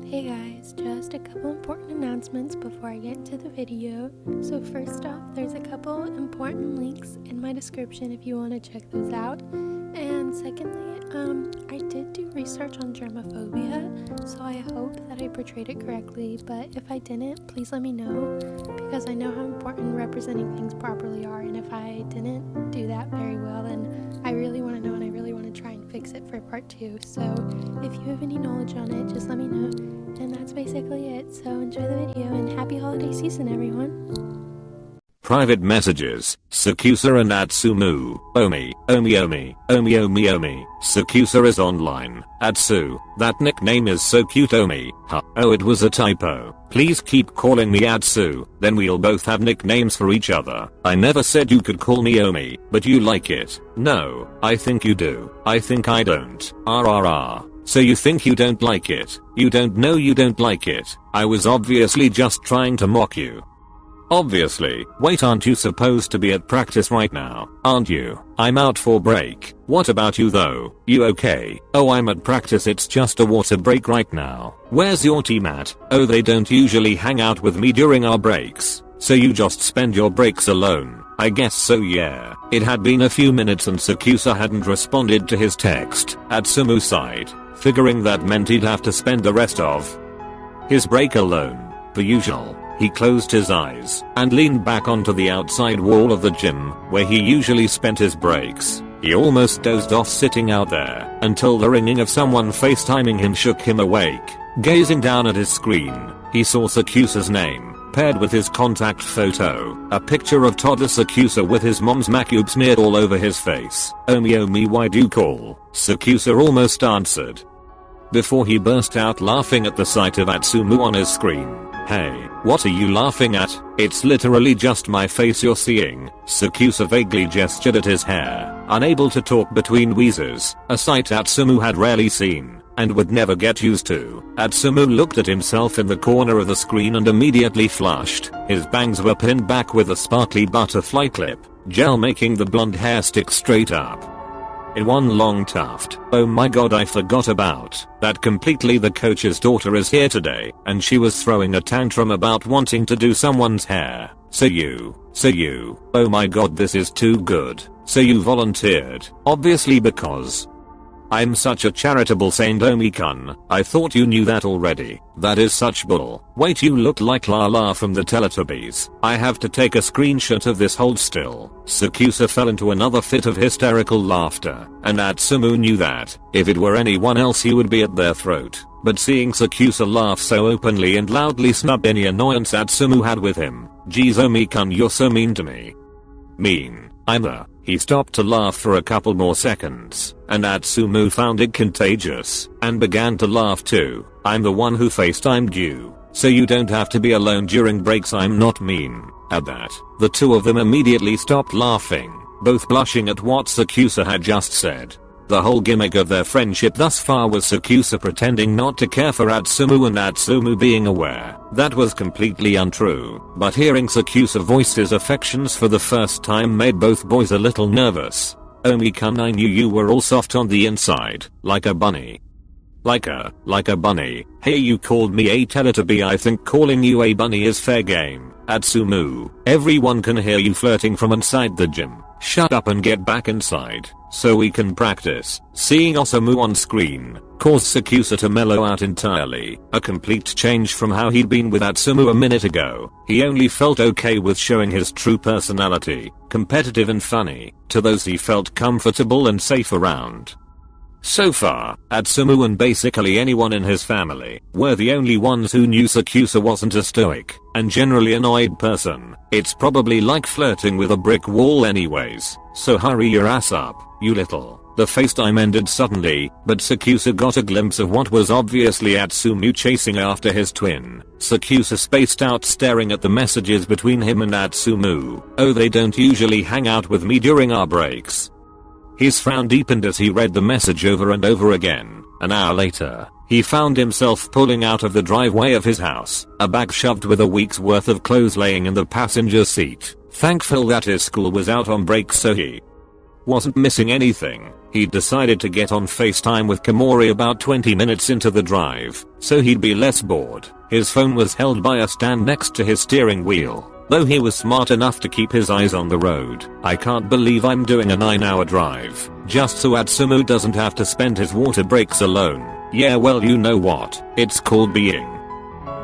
Hey guys, just a couple important announcements before I get into the video. So first off, there's a couple important links in my description if you want to check those out. And secondly, I did do research on germophobia, so I hope that I portrayed it correctly, but if I didn't, please let me know, because I know how important representing things properly are, and if I didn't do that very well, then I really want to know and I really want to try and fix it for part 2. So if you have any knowledge on it, just let me know. And that's basically it, so enjoy the video and happy holiday season, everyone. Private messages, Sakusa and Atsumu, Omi. Sakusa is online, Atsu, that nickname is so cute Omi, huh, oh it was a typo, please keep calling me Atsu, then we'll both have nicknames for each other. I never said you could call me Omi, but you like it. No, I think you do. I think I don't. RRR. So you think you don't like it? You don't know you don't like it. I was obviously just trying to mock you. Obviously. Wait, aren't you supposed to be at practice right now? Aren't you? I'm out for break. What about you though? You okay? Oh, I'm at practice, it's just a water break right now. Where's your team at? Oh, they don't usually hang out with me during our breaks. So you just spend your breaks alone? I guess so, yeah. It had been a few minutes and Sakusa hadn't responded to his text. Atsumu sighed, figuring that meant he'd have to spend the rest of his break alone. Per usual, he closed his eyes and leaned back onto the outside wall of the gym where he usually spent his breaks. He almost dozed off sitting out there until the ringing of someone FaceTiming him shook him awake. Gazing down at his screen, he saw Sakusa's name paired with his contact photo, a picture of toddler Sakusa with his mom's makeup smeared all over his face. Omi, why do you call? Sakusa almost answered before he burst out laughing at the sight of Atsumu on his screen. Hey, what are you laughing at? It's literally just my face you're seeing. Sakusa vaguely gestured at his hair, unable to talk between wheezes, a sight Atsumu had rarely seen and would never get used to. Atsumu looked at himself in the corner of the screen and immediately flushed. His bangs were pinned back with a sparkly butterfly clip gel, making the blonde hair stick straight up in one long tuft. Oh my god, I forgot about that completely. The coach's daughter is here today and she was throwing a tantrum about wanting to do someone's hair. So you, oh my god, this is too good. So you volunteered, obviously because I'm such a charitable saint, Omi-kun. I thought you knew that already. That is such bull. Wait, you look like Lala from the Teletubbies. I have to take a screenshot of this, hold still. Sakusa fell into another fit of hysterical laughter, and Atsumu knew that if it were anyone else he would be at their throat. But seeing Sakusa laugh so openly and loudly snubbed any annoyance Atsumu had with him. Geez, Omi-kun, you're so mean to me. Mean? He stopped to laugh for a couple more seconds, and Atsumu found it contagious, and began to laugh too. I'm the one who FaceTimed you, so you don't have to be alone during breaks. I'm not mean. At that, the two of them immediately stopped laughing, both blushing at what Sakusa had just said. The whole gimmick of their friendship thus far was Sakusa pretending not to care for Atsumu and Atsumu being aware that was completely untrue. But hearing Sakusa voice his affections for the first time made both boys a little nervous. Omi-kun, I knew you were all soft on the inside, like a bunny. Like a bunny. Hey, you called me a Teletubby. I think calling you a bunny is fair game. Atsumu, everyone can hear you flirting from inside the gym. Shut up and get back inside so we can practice. Seeing Osamu on screen caused Sakusa to mellow out entirely, a complete change from how he'd been with Atsumu a minute ago. He only felt okay with showing his true personality, competitive and funny, to those he felt comfortable and safe around. So far, Atsumu and basically anyone in his family were the only ones who knew Sakusa wasn't a stoic and generally annoyed person. It's probably like flirting with a brick wall anyways, so hurry your ass up, you little. The FaceTime ended suddenly, but Sakusa got a glimpse of what was obviously Atsumu chasing after his twin. Sakusa spaced out, staring at the messages between him and Atsumu. Oh, they don't usually hang out with me during our breaks. His frown deepened as he read the message over and over again. An hour later, he found himself pulling out of the driveway of his house, a bag shoved with a week's worth of clothes laying in the passenger seat. Thankful that his school was out on break so he wasn't missing anything. He decided to get on FaceTime with Komori about 20 minutes into the drive, so he'd be less bored. His phone was held by a stand next to his steering wheel, though he was smart enough to keep his eyes on the road. I can't believe I'm doing a 9-hour drive, just so Atsumu doesn't have to spend his water breaks alone. Yeah, well, you know what? It's called being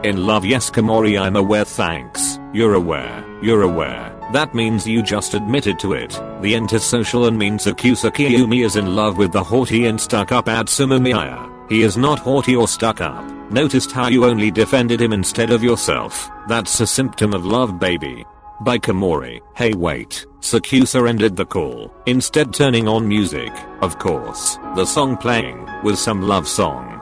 in love. Yes, Komori, I'm aware. Thanks. You're aware. You're aware. That means you just admitted to it. The antisocial and mean Sakusa Kiyumi is in love with the haughty and stuck-up Atsumu Miya. He is not haughty or stuck up. Noticed how you only defended him instead of yourself? That's a symptom of love, baby. By Komori. Hey wait, Sakusa ended the call, instead turning on music. Of course, the song playing was some love song,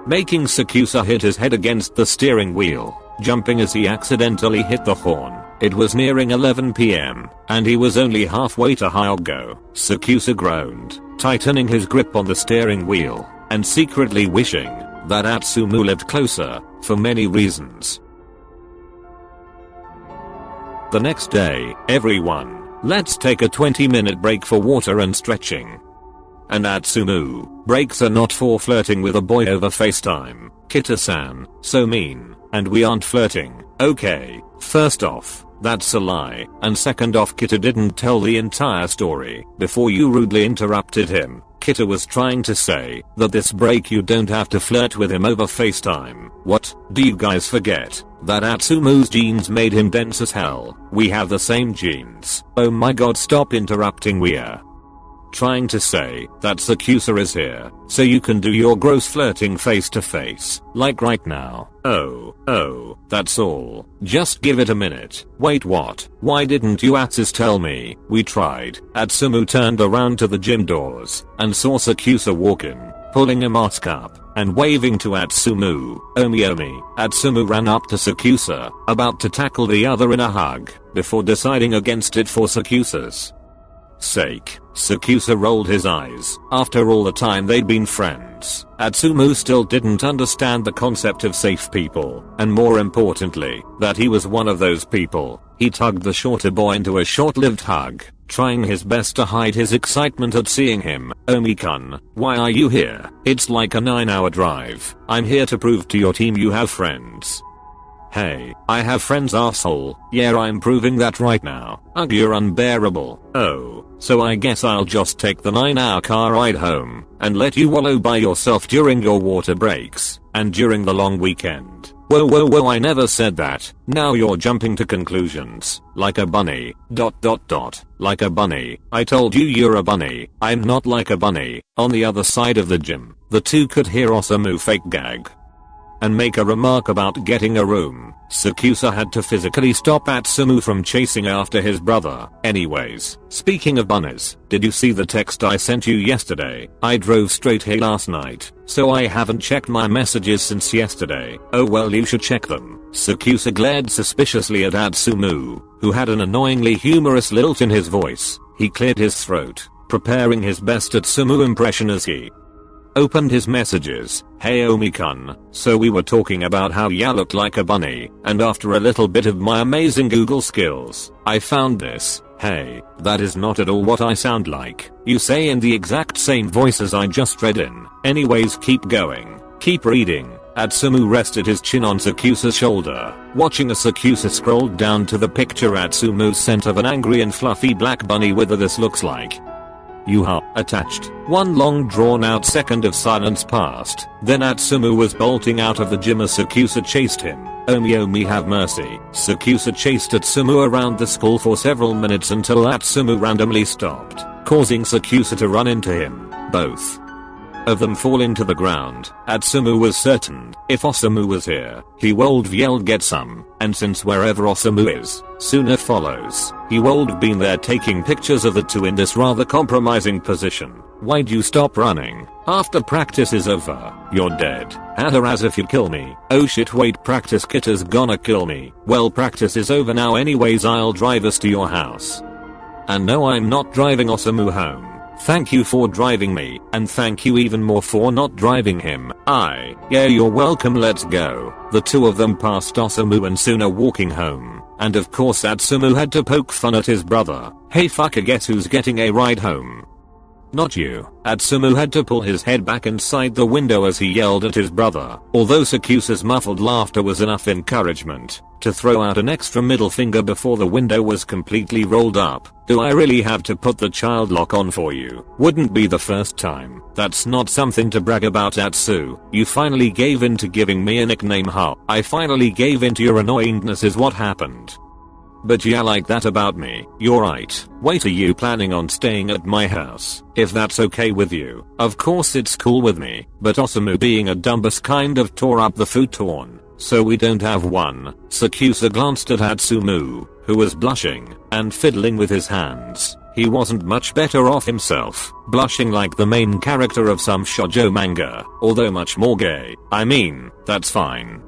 making Sakusa hit his head against the steering wheel, jumping as he accidentally hit the horn. It was nearing 11 PM, and he was only halfway to Hyogo. Sakusa groaned, tightening his grip on the steering wheel, and secretly wishing that Atsumu lived closer, for many reasons. The next day, everyone, let's take a 20-minute break for water and stretching. And Atsumu, breaks are not for flirting with a boy over FaceTime. Kita-san, so mean, and we aren't flirting. Okay, first off, that's a lie, and second off, Kita didn't tell the entire story before you rudely interrupted him. Kita was trying to say that this break you don't have to flirt with him over FaceTime. What? Do you guys forget that Atsumu's genes made him dense as hell? We have the same genes. Oh my god, stop interrupting. We're trying to say that Sakusa is here, so you can do your gross flirting face to face, like right now. Oh, that's all. Just give it a minute. Wait, what? Why didn't you Atsus tell me? We tried. Atsumu turned around to the gym doors, and saw Sakusa walk in, pulling a mask up, and waving to Atsumu. Omi. Atsumu ran up to Sakusa, about to tackle the other in a hug, before deciding against it for Sakusa's sake. Sakusa rolled his eyes. After all the time they'd been friends, Atsumu still didn't understand the concept of safe people, and more importantly, that he was one of those people. He tugged the shorter boy into a short-lived hug, trying his best to hide his excitement at seeing him. Omi-kun, why are you here? It's like a 9-hour drive. I'm here to prove to your team you have friends. Hey, I have friends, asshole. Yeah, I'm proving that right now. Ugh, you're unbearable. Oh, so I guess I'll just take the 9-hour car ride home, and let you wallow by yourself during your water breaks, and during the long weekend. Whoa, I never said that. Now you're jumping to conclusions. Like a bunny. ... Like a bunny. I told you you're a bunny. I'm not like a bunny. On the other side of the gym, the two could hear Osamu fake gag and make a remark about getting a room. Sakusa had to physically stop Atsumu from chasing after his brother. Anyways, speaking of bunnies, did you see the text I sent you yesterday? I drove straight here last night, so I haven't checked my messages since yesterday. Oh well, you should check them. Sakusa glared suspiciously at Atsumu, who had an annoyingly humorous lilt in his voice. He cleared his throat, preparing his best Atsumu impression as he opened his messages. Hey Omi-kun, so we were talking about how ya looked like a bunny, and after a little bit of my amazing Google skills, I found this. Hey, that is not at all what I sound like. You say in the exact same voice as I just read in. Anyways, keep going. Keep reading. Atsumu rested his chin on Sakusa's shoulder, watching as Sakusa scrolled down to the picture Atsumu sent of an angry and fluffy black bunny with a "this looks like Yuha" attached. One long drawn out second of silence passed. Then Atsumu was bolting out of the gym as Sakusa chased him. Omi have mercy. Sakusa chased Atsumu around the school for several minutes until Atsumu randomly stopped, causing Sakusa to run into him. Both of them fall into the ground. Atsumu was certain, if Osamu was here, he would have yelled get some, and since wherever Osamu is, sooner follows, he would have been there taking pictures of the two in this rather compromising position. Why'd you stop running? After practice is over, you're dead. Haha, as if you'd kill me. Oh shit, wait, practice Kita's gonna kill me. Well, practice is over now anyways, I'll drive us to your house. And no, I'm not driving Osamu home. Thank you for driving me, and thank you even more for not driving him. Yeah, you're welcome, let's go. The two of them passed Osamu and Suna walking home, and of course Atsumu had to poke fun at his brother. Hey fucker, guess who's getting a ride home? Not you. Atsumu had to pull his head back inside the window as he yelled at his brother, although Sakusa's muffled laughter was enough encouragement to throw out an extra middle finger before the window was completely rolled up. Do I really have to put the child lock on for you? Wouldn't be the first time. That's not something to brag about, Atsu. You finally gave in to giving me a nickname, huh? I finally gave in to your annoyingness is what happened. But yeah, like that about me. You're right. Wait, are you planning on staying at my house? If that's okay with you. Of course it's cool with me, but Osamu being a dumbass kind of tore up the futon, so we don't have one. Sakusa glanced at Atsumu, who was blushing and fiddling with his hands. He wasn't much better off himself, blushing like the main character of some shoujo manga, although much more gay. I mean, that's fine.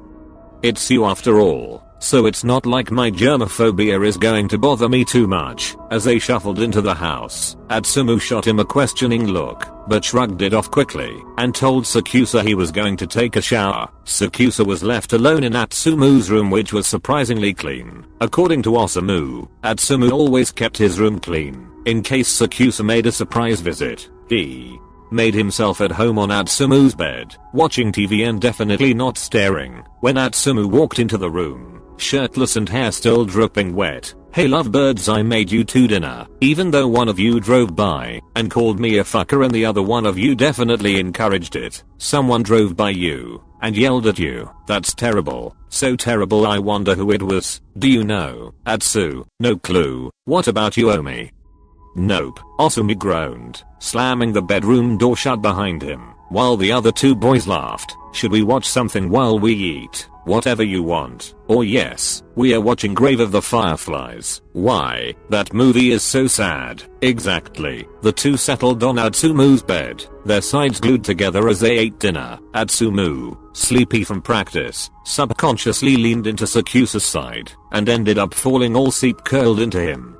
It's you after all. So it's not like my germophobia is going to bother me too much. As they shuffled into the house, Atsumu shot him a questioning look, but shrugged it off quickly and told Sakusa he was going to take a shower. Sakusa was left alone in Atsumu's room, which was surprisingly clean. According to Osamu, Atsumu always kept his room clean in case Sakusa made a surprise visit. He made himself at home on Atsumu's bed, watching TV and definitely not staring, when Atsumu walked into the room, shirtless and hair still dripping wet. Hey lovebirds, I made you two dinner, even though one of you drove by and called me a fucker and the other one of you definitely encouraged it. Someone drove by you and yelled at you. That's terrible. So terrible, I wonder who it was. Do you know? Atsu. No clue. What about you, Omi? Nope. Osamu groaned, slamming the bedroom door shut behind him, while the other two boys laughed. Should we watch something while we eat? Whatever you want. Or yes, we are watching Grave of the Fireflies. Why? That movie is so sad. Exactly. The two settled on Atsumu's bed, their sides glued together as they ate dinner. Atsumu, sleepy from practice, subconsciously leaned into Sakusa's side and ended up falling all seat curled into him.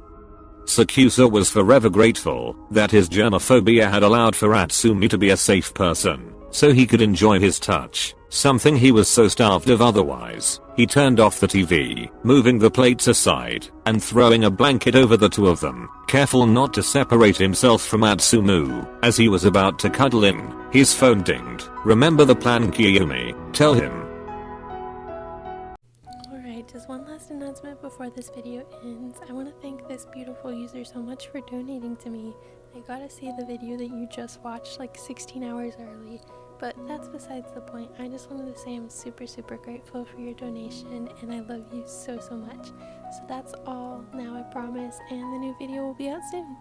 Sakusa was forever grateful that his germophobia had allowed for Atsumu to be a safe person, so he could enjoy his touch, something he was so starved of otherwise. He turned off the TV, moving the plates aside, and throwing a blanket over the two of them, careful not to separate himself from Atsumu. As he was about to cuddle in, his phone dinged. Remember the plan, Kiyumi. Tell him. Just one last announcement before this video ends. I want to thank this beautiful user so much for donating to me. I got to see the video that you just watched like 16 hours early, but that's besides the point. I just wanted to say I'm super grateful for your donation and I love you so much. So that's all now, I promise, and the new video will be out soon.